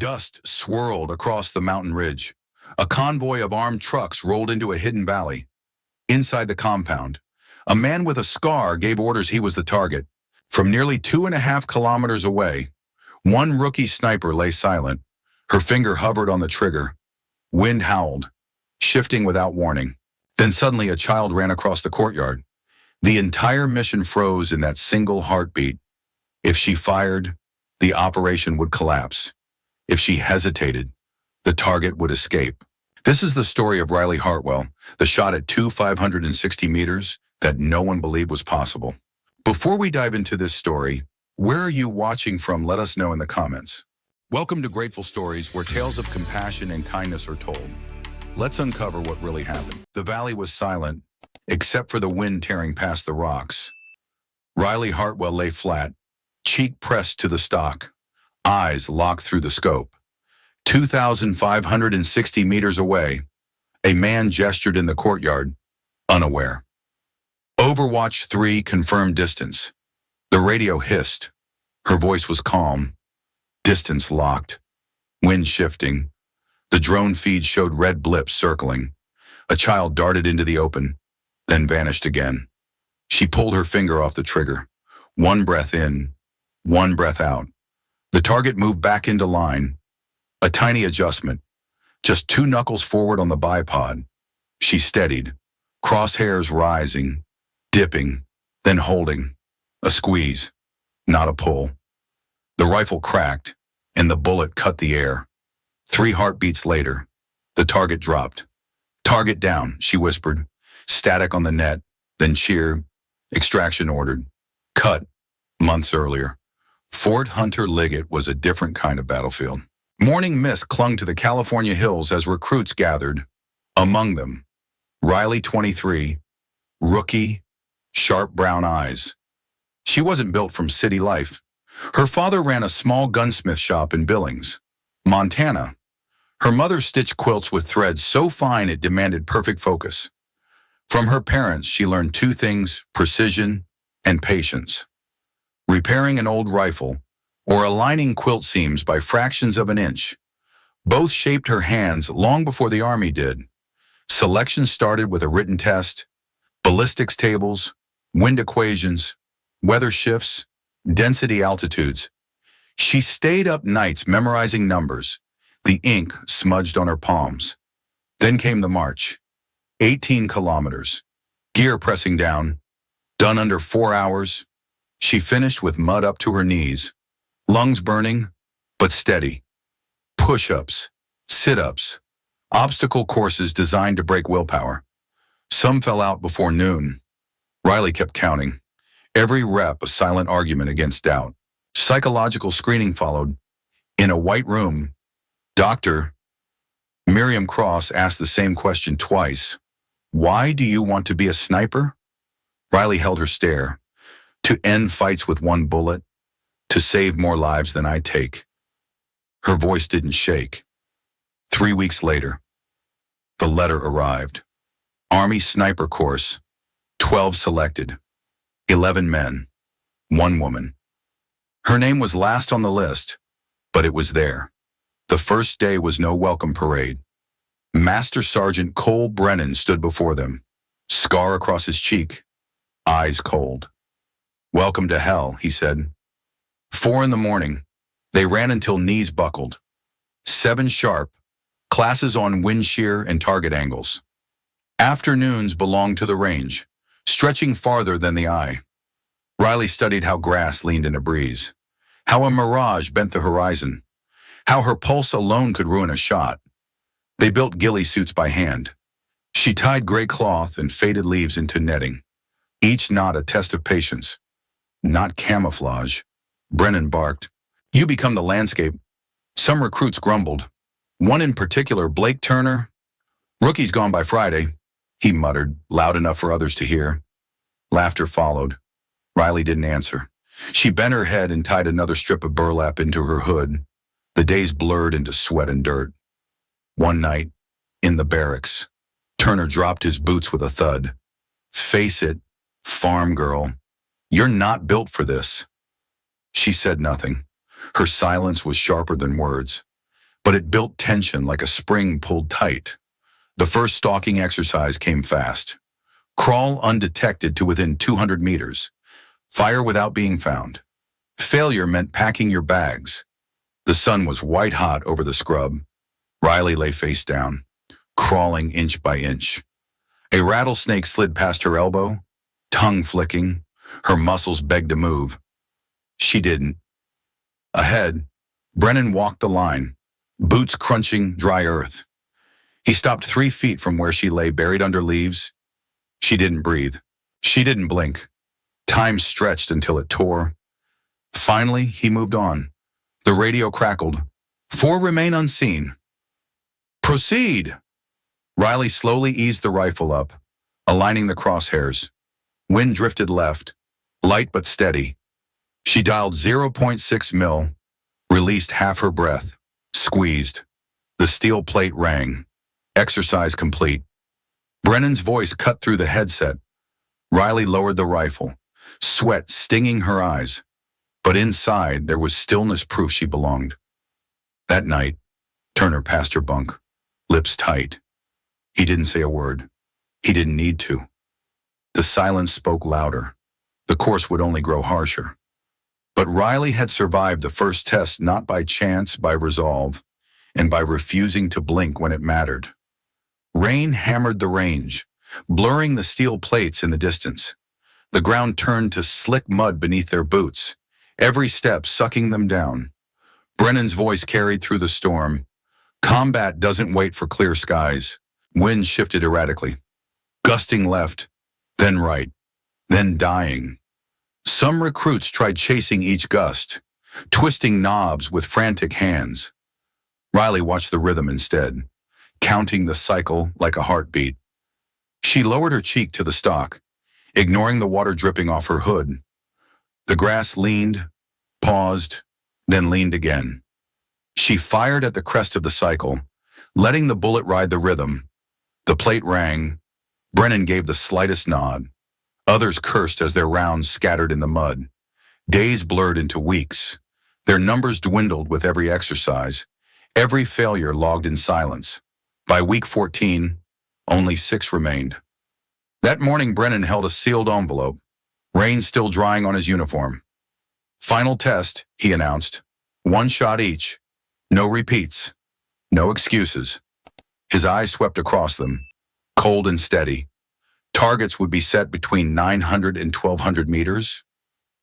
Dust swirled across the mountain ridge. A convoy of armed trucks rolled into a hidden valley. Inside the compound, a man with a scar gave orders he was the target. From nearly 2.5 kilometers away, one rookie sniper lay silent. Her finger hovered on the trigger. Wind howled, shifting without warning. Then suddenly a child ran across the courtyard. The entire mission froze in that single heartbeat. If she fired, the operation would collapse. If she hesitated, the target would escape. This is the story of Riley Hartwell, the shot at 560 meters that no one believed was possible. Before we dive into this story, where are you watching from? Let us know in the comments. Welcome to Grateful Stories, where tales of compassion and kindness are told. Let's uncover what really happened. The valley was silent, except for the wind tearing past the rocks. Riley Hartwell lay flat, cheek pressed to the stock, eyes locked through the scope. 2,560 meters away, a man gestured in the courtyard, unaware. Overwatch 3 confirmed distance. The radio hissed. Her voice was calm. Distance locked. Wind shifting. The drone feed showed red blips circling. A child darted into the open, then vanished again. She pulled her finger off the trigger. One breath in, one breath out. The target moved back into line. A tiny adjustment. Just 2 knuckles forward on the bipod. She steadied, crosshairs rising, dipping, then holding. A squeeze, not a pull. The rifle cracked, and the bullet cut the air. 3 heartbeats later, the target dropped. Target down, she whispered. Static on the net, then cheer. Extraction ordered. Cut, months earlier. Fort Hunter Liggett was a different kind of battlefield. Morning mist clung to the California hills as recruits gathered. Among them, Riley, 23, rookie, sharp brown eyes. She wasn't built from city life. Her father ran a small gunsmith shop in Billings, Montana. Her mother stitched quilts with threads so fine it demanded perfect focus. From her parents, she learned 2 things: precision and patience. Repairing an old rifle, or aligning quilt seams by fractions of an inch. Both shaped her hands long before the Army did. Selection started with a written test, ballistics tables, wind equations, weather shifts, density altitudes. She stayed up nights memorizing numbers, the ink smudged on her palms. Then came the march. 18 kilometers. Gear pressing down. Done under 4 hours. She finished with mud up to her knees. Lungs burning, but steady. Push-ups, sit-ups, obstacle courses designed to break willpower. Some fell out before noon. Riley kept counting. Every rep a silent argument against doubt. Psychological screening followed. In a white room, Dr. Miriam Cross asked the same question twice. Why do you want to be a sniper? Riley held her stare. To end fights with 1 bullet. To save more lives than I take. Her voice didn't shake. 3 weeks later, the letter arrived. Army Sniper Course, 12 selected, 11 men, 1 woman. Her name was last on the list, but it was there. The first day was no welcome parade. Master Sergeant Cole Brennan stood before them, scar across his cheek, eyes cold. Welcome to hell, he said. 4 in the morning, they ran until knees buckled. 7 sharp, classes on wind shear and target angles. Afternoons belonged to the range, stretching farther than the eye. Riley studied how grass leaned in a breeze, how a mirage bent the horizon, how her pulse alone could ruin a shot. They built ghillie suits by hand. She tied gray cloth and faded leaves into netting, each knot a test of patience, not camouflage. Brennan barked. You become the landscape. Some recruits grumbled. One in particular, Blake Turner. Rookie's gone by Friday, he muttered, loud enough for others to hear. Laughter followed. Riley didn't answer. She bent her head and tied another strip of burlap into her hood. The days blurred into sweat and dirt. One night, in the barracks, Turner dropped his boots with a thud. Face it, farm girl. You're not built for this. She said nothing. Her silence was sharper than words. but it built tension like a spring pulled tight. The first stalking exercise came fast. Crawl undetected to within 200 meters. Fire without being found. Failure meant packing your bags. The sun was white hot over the scrub. Riley lay face down, crawling inch by inch. A rattlesnake slid past her elbow, tongue flicking. Her muscles begged to move. She didn't. Ahead, Brennan walked the line, boots crunching dry earth. He stopped 3 feet from where she lay buried under leaves. She didn't breathe. She didn't blink. Time stretched until it tore. Finally, he moved on. The radio crackled. 4 remain unseen. Proceed! Riley slowly eased the rifle up, aligning the crosshairs. Wind drifted left, light but steady. She dialed 0.6 mil, released half her breath, squeezed. The steel plate rang. Exercise complete. Brennan's voice cut through the headset. Riley lowered the rifle, sweat stinging her eyes. But inside, there was stillness proof she belonged. That night, Turner passed her bunk, lips tight. He didn't say a word. He didn't need to. The silence spoke louder. The course would only grow harsher. But Riley had survived the first test not by chance, by resolve, and by refusing to blink when it mattered. Rain hammered the range, blurring the steel plates in the distance. The ground turned to slick mud beneath their boots, every step sucking them down. Brennan's voice carried through the storm. Combat doesn't wait for clear skies. Wind shifted erratically, gusting left, then right, then dying. Some recruits tried chasing each gust, twisting knobs with frantic hands. Riley watched the rhythm instead, counting the cycle like a heartbeat. She lowered her cheek to the stock, ignoring the water dripping off her hood. The grass leaned, paused, then leaned again. She fired at the crest of the cycle, letting the bullet ride the rhythm. The plate rang. Brennan gave the slightest nod. Others cursed as their rounds scattered in the mud. Days blurred into weeks. Their numbers dwindled with every exercise, every failure logged in silence. By week 14, only 6 remained. That morning, Brennan held a sealed envelope, rain still drying on his uniform. Final test, he announced. 1 shot each. No repeats. No excuses. His eyes swept across them, cold and steady. Targets would be set between 900 and 1,200 meters.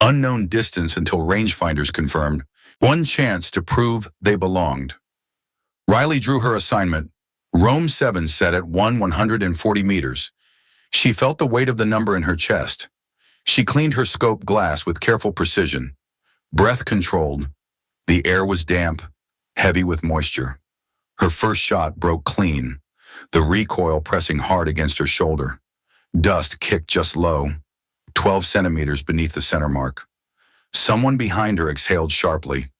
Unknown distance until rangefinders confirmed. 1 chance to prove they belonged. Riley drew her assignment. Rome 7 set at 140 meters. She felt the weight of the number in her chest. She cleaned her scope glass with careful precision. Breath controlled. The air was damp, heavy with moisture. Her first shot broke clean, the recoil pressing hard against her shoulder. Dust kicked just low, 12 centimeters beneath the center mark. Someone behind her exhaled sharply.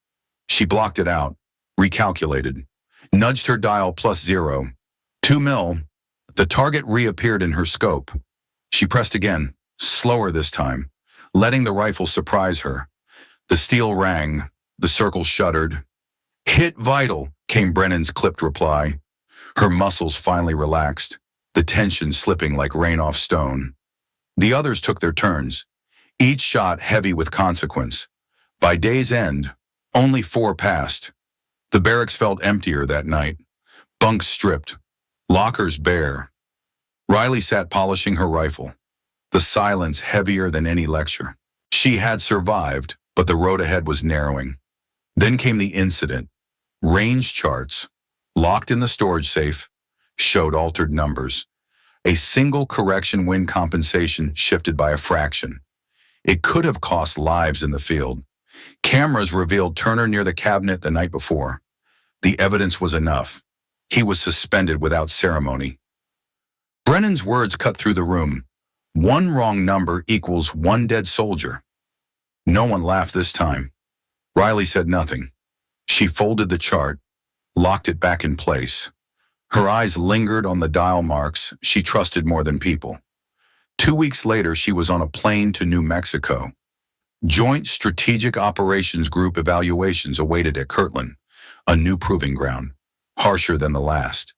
She blocked it out, recalculated, nudged her dial +0. 2 mil. The target reappeared in her scope. She pressed again, slower this time, letting the rifle surprise her. The steel rang, the circle shuddered. Hit vital, came Brennan's clipped reply. Her muscles finally relaxed, the tension slipping like rain off stone. The others took their turns, each shot heavy with consequence. By day's end, only 4 passed. The barracks felt emptier that night, bunks stripped, lockers bare. Riley sat polishing her rifle, the silence heavier than any lecture. She had survived, but the road ahead was narrowing. Then came the incident. Range charts, locked in the storage safe, showed altered numbers. A single correction wind compensation shifted by a fraction. It could have cost lives in the field. Cameras revealed Turner near the cabinet the night before. The evidence was enough. He was suspended without ceremony. Brennan's words cut through the room. 1 wrong number equals 1 dead soldier. No one laughed this time. Riley said nothing. She folded the chart, locked it back in place. Her eyes lingered on the dial marks she trusted more than people. 2 weeks later, she was on a plane to New Mexico. Joint Strategic Operations Group evaluations awaited at Kirtland, a new proving ground. harsher than the last.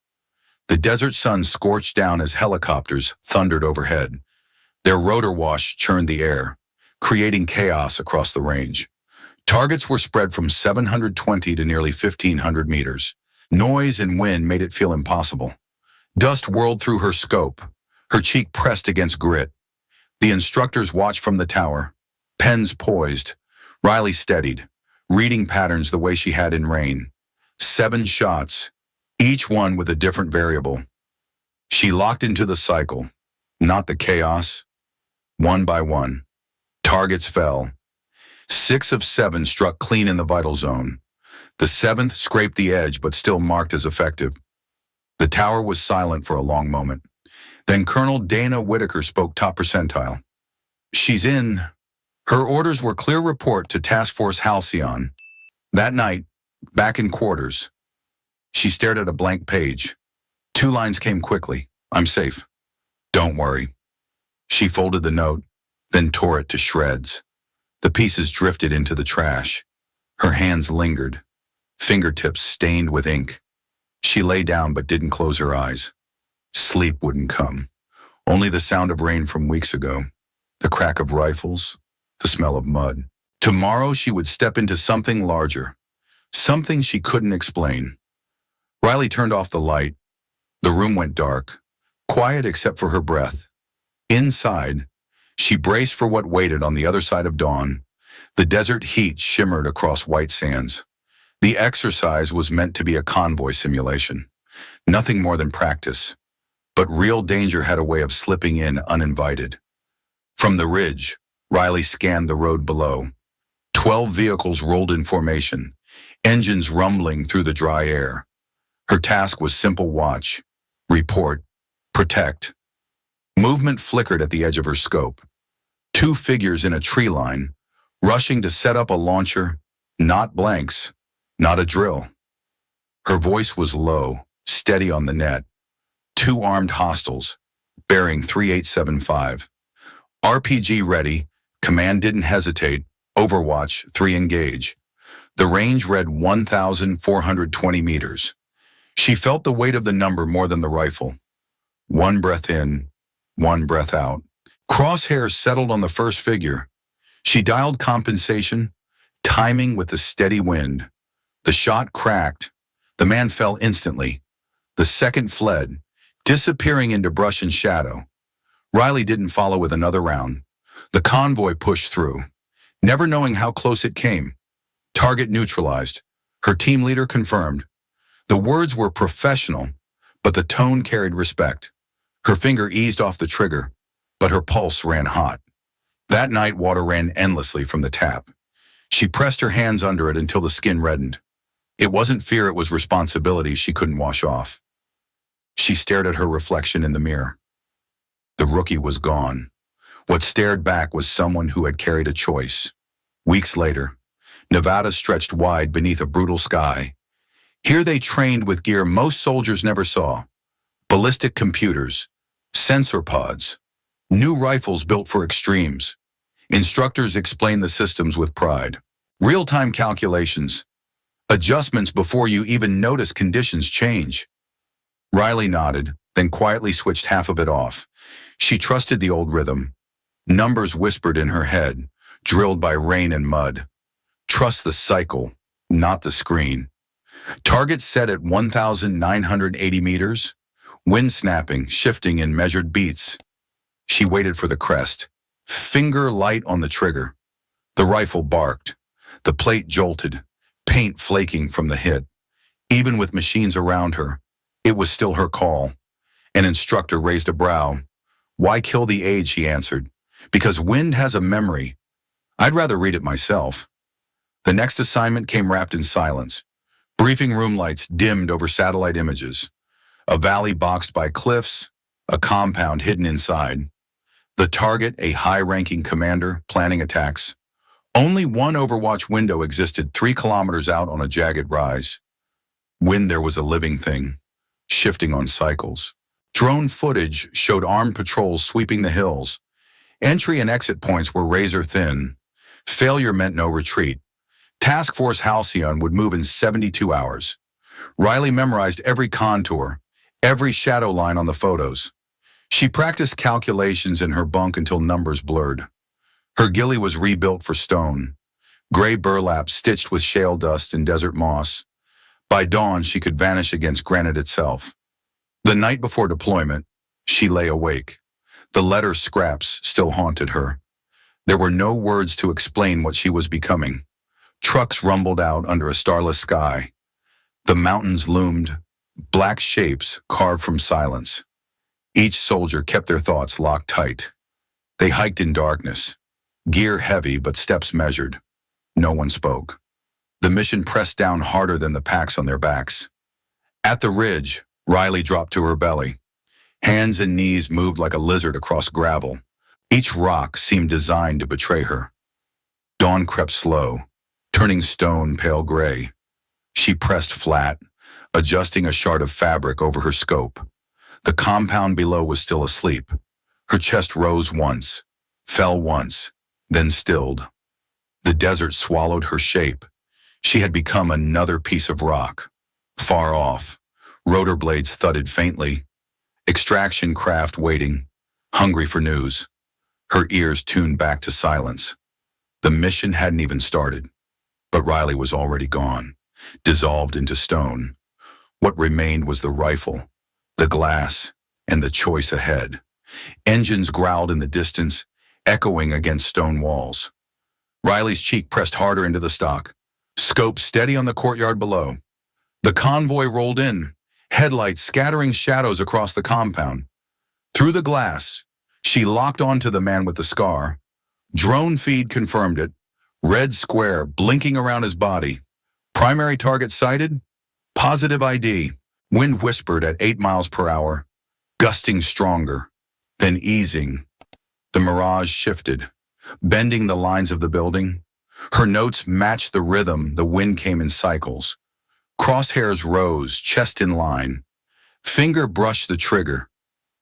The desert sun scorched down as helicopters thundered overhead. Their rotor wash churned the air, creating chaos across the range. Targets were spread from 720 to nearly 1,500 meters. Noise and wind made it feel impossible. Dust whirled through her scope, her cheek pressed against grit. The instructors watched from the tower, pens poised. Riley steadied, reading patterns the way she had in rain. 7 shots, each one with a different variable. She locked into the cycle, not the chaos. One by one, targets fell. 6 of 7 struck clean in the vital zone. The 7th scraped the edge but still marked as effective. The tower was silent for a long moment. Then Colonel Dana Whitaker spoke top percentile. "She's in." Her orders were clear report to Task Force Halcyon. That night, back in quarters, she stared at a blank page. 2 lines came quickly. "I'm safe. Don't worry." She folded the note, then tore it to shreds. The pieces drifted into the trash. Her hands lingered, fingertips stained with ink. She lay down but didn't close her eyes. Sleep wouldn't come. Only the sound of rain from weeks ago, the crack of rifles, the smell of mud. Tomorrow she would step into something larger, something she couldn't explain. Riley turned off the light. The room went dark, quiet except for her breath. Inside, she braced for what waited on the other side of dawn. The desert heat shimmered across white sands. The exercise was meant to be a convoy simulation, nothing more than practice. But real danger had a way of slipping in uninvited. From the ridge, Riley scanned the road below. 12 vehicles rolled in formation, engines rumbling through the dry air. Her task was simple: watch, report, protect. Movement flickered at the edge of her scope. 2 figures in a tree line, rushing to set up a launcher, not blanks, not a drill. Her voice was low, steady on the net. 2 armed hostiles, bearing 3875. RPG ready, command didn't hesitate, overwatch 3 engage. The range read 1,420 meters. She felt the weight of the number more than the rifle. 1 breath in, 1 breath out. Crosshairs settled on the first figure. She dialed compensation, timing with the steady wind. The shot cracked. The man fell instantly. The second fled, disappearing into brush and shadow. Riley didn't follow with another round. The convoy pushed through, never knowing how close it came. Target neutralized. Her team leader confirmed. The words were professional, but the tone carried respect. Her finger eased off the trigger, but her pulse ran hot. That night, water ran endlessly from the tap. She pressed her hands under it until the skin reddened. It wasn't fear, it was responsibility she couldn't wash off. She stared at her reflection in the mirror. The rookie was gone. What stared back was someone who had carried a choice. Weeks later, Nevada stretched wide beneath a brutal sky. Here they trained with gear most soldiers never saw. Ballistic computers, sensor pods, new rifles built for extremes. Instructors explained the systems with pride. Real-time calculations, adjustments before you even notice conditions change. Riley nodded, then quietly switched half of it off. She trusted the old rhythm. Numbers whispered in her head, drilled by rain and mud. Trust the cycle, not the screen. Target set at 1,980 meters. Wind snapping, shifting in measured beats. She waited for the crest, finger light on the trigger. The rifle barked. The plate jolted, paint flaking from the hit. Even with machines around her, it was still her call. An instructor raised a brow. "Why kill the age?" he answered. "Because wind has a memory. I'd rather read it myself." The next assignment came wrapped in silence. Briefing room lights dimmed over satellite images. A valley boxed by cliffs, a compound hidden inside. The target, a high-ranking commander, planning attacks. Only one overwatch window existed 3 kilometers out on a jagged rise. When there was a living thing, shifting on cycles. Drone footage showed armed patrols sweeping the hills. Entry and exit points were razor thin. Failure meant no retreat. Task Force Halcyon would move in 72 hours. Riley memorized every contour, every shadow line on the photos. She practiced calculations in her bunk until numbers blurred. Her ghillie was rebuilt for stone, gray burlap stitched with shale dust and desert moss. By dawn, she could vanish against granite itself. The night before deployment, she lay awake. The letter scraps still haunted her. There were no words to explain what she was becoming. Trucks rumbled out under a starless sky. The mountains loomed, black shapes carved from silence. Each soldier kept their thoughts locked tight. They hiked in darkness, gear heavy but steps measured. No one spoke. The mission pressed down harder than the packs on their backs. At the ridge, Riley dropped to her belly. Hands and knees moved like a lizard across gravel. Each rock seemed designed to betray her. Dawn crept slow, turning stone pale gray. She pressed flat, adjusting a shard of fabric over her scope. The compound below was still asleep. Her chest rose once, fell once, then stilled. The desert swallowed her shape. She had become another piece of rock. Far off, rotor blades thudded faintly. Extraction craft waiting, hungry for news. Her ears tuned back to silence. The mission hadn't even started, but Riley was already gone, dissolved into stone. What remained was the rifle, the glass, and the choice ahead. Engines growled in the distance, echoing against stone walls. Riley's cheek pressed harder into the stock, scope steady on the courtyard below. The convoy rolled in, headlights scattering shadows across the compound. Through the glass, she locked onto the man with the scar. Drone feed confirmed it. Red square blinking around his body. Primary target sighted. Positive ID. Wind whispered at 8 miles per hour, gusting stronger, then easing. The mirage shifted, bending the lines of the building. Her notes matched the rhythm. The wind came in cycles. Crosshairs rose, chest in line. Finger brushed the trigger.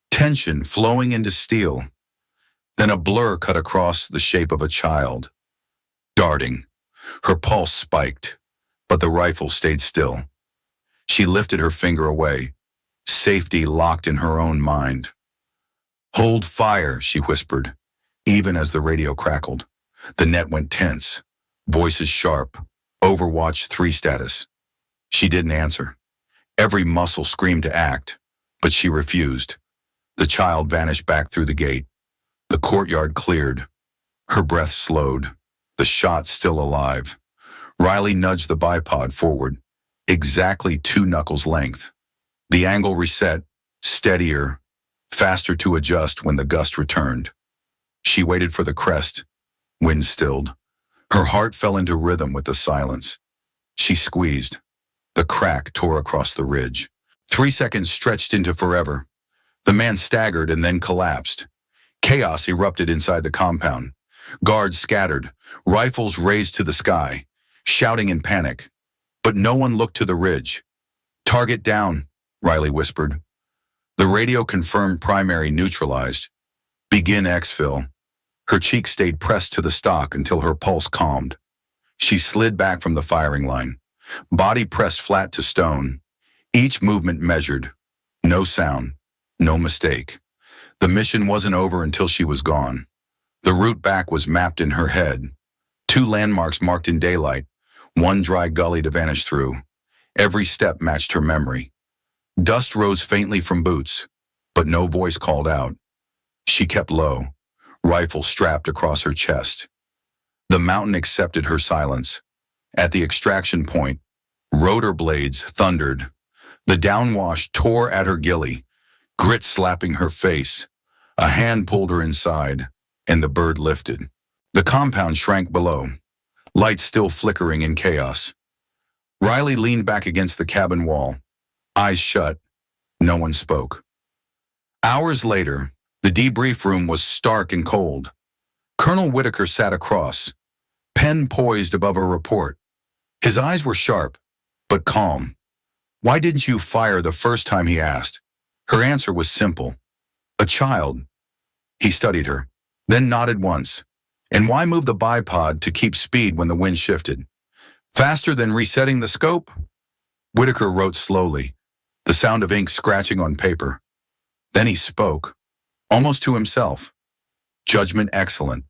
Tension flowing into steel. Then a blur cut across the shape of a child. Darting. Her pulse spiked, but the rifle stayed still. She lifted her finger away, safety locked in her own mind. "Hold fire," she whispered, even as the radio crackled. The net went tense, voices sharp, Overwatch 3 status. She didn't answer. Every muscle screamed to act, but she refused. The child vanished back through the gate. The courtyard cleared. Her breath slowed, the shot still alive. Riley nudged the bipod forward, exactly 2 knuckles length. The angle reset, steadier, faster to adjust when the gust returned. She waited for the crest. Wind stilled. Her heart fell into rhythm with the silence. She squeezed. The crack tore across the ridge. 3 seconds stretched into forever. The man staggered and then collapsed. Chaos erupted inside the compound. Guards scattered, rifles raised to the sky, shouting in panic. But no one looked to the ridge. "Target down," Riley whispered. The radio confirmed primary neutralized. "Begin exfil." Her cheek stayed pressed to the stock until her pulse calmed. She slid back from the firing line, body pressed flat to stone. Each movement measured. No sound, no mistake. The mission wasn't over until she was gone. The route back was mapped in her head. 2 landmarks marked in daylight, 1 dry gully to vanish through. Every step matched her memory. Dust rose faintly from boots, but no voice called out. She kept low, rifle strapped across her chest. The mountain accepted her silence. At the extraction point, rotor blades thundered. The downwash tore at her ghillie, grit slapping her face. A hand pulled her inside, and the bird lifted. The compound shrank below, lights still flickering in chaos. Riley leaned back against the cabin wall, eyes shut. No one spoke. Hours later, the debrief room was stark and cold. Colonel Whitaker sat across, pen poised above a report. His eyes were sharp, but calm. "Why didn't you fire the first time?" he asked. Her answer was simple. "A child." He studied her, then nodded once. "And why move the bipod to keep speed when the wind shifted? Faster than resetting the scope?" Whitaker wrote slowly, the sound of ink scratching on paper. Then he spoke, almost to himself. Judgment excellent.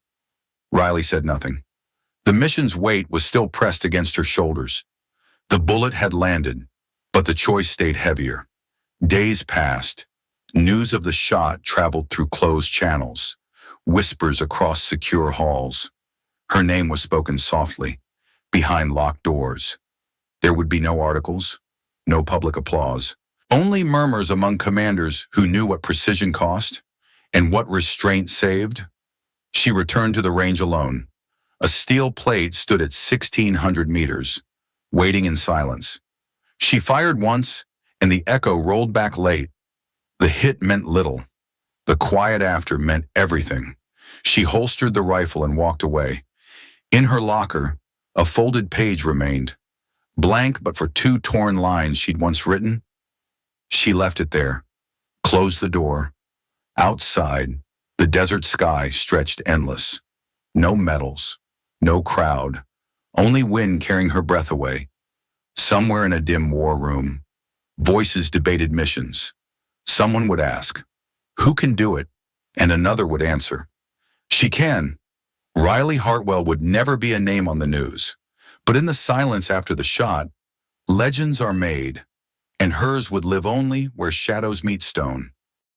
Riley said nothing. The mission's weight was still pressed against her shoulders. The bullet had landed, but the choice stayed heavier. Days passed. News of the shot traveled through closed channels, whispers across secure halls. Her name was spoken softly, behind locked doors. There would be no articles, no public applause, only murmurs among commanders who knew what precision cost and what restraint saved. She returned to the range alone. A steel plate stood at 1,600 meters, waiting in silence. She fired once, and the echo rolled back late. The hit meant little. The quiet after meant everything. She holstered the rifle and walked away. In her locker, a folded page remained, blank but for 2 torn lines she'd once written. She left it there, closed the door. Outside, the desert sky stretched endless. No medals, no crowd, only wind carrying her breath away. Somewhere in a dim war room, voices debated missions. Someone would ask, "Who can do it?" And another would answer, "She can." Riley Hartwell would never be a name on the news, but in the silence after the shot, legends are made, and hers would live only where shadows meet stone.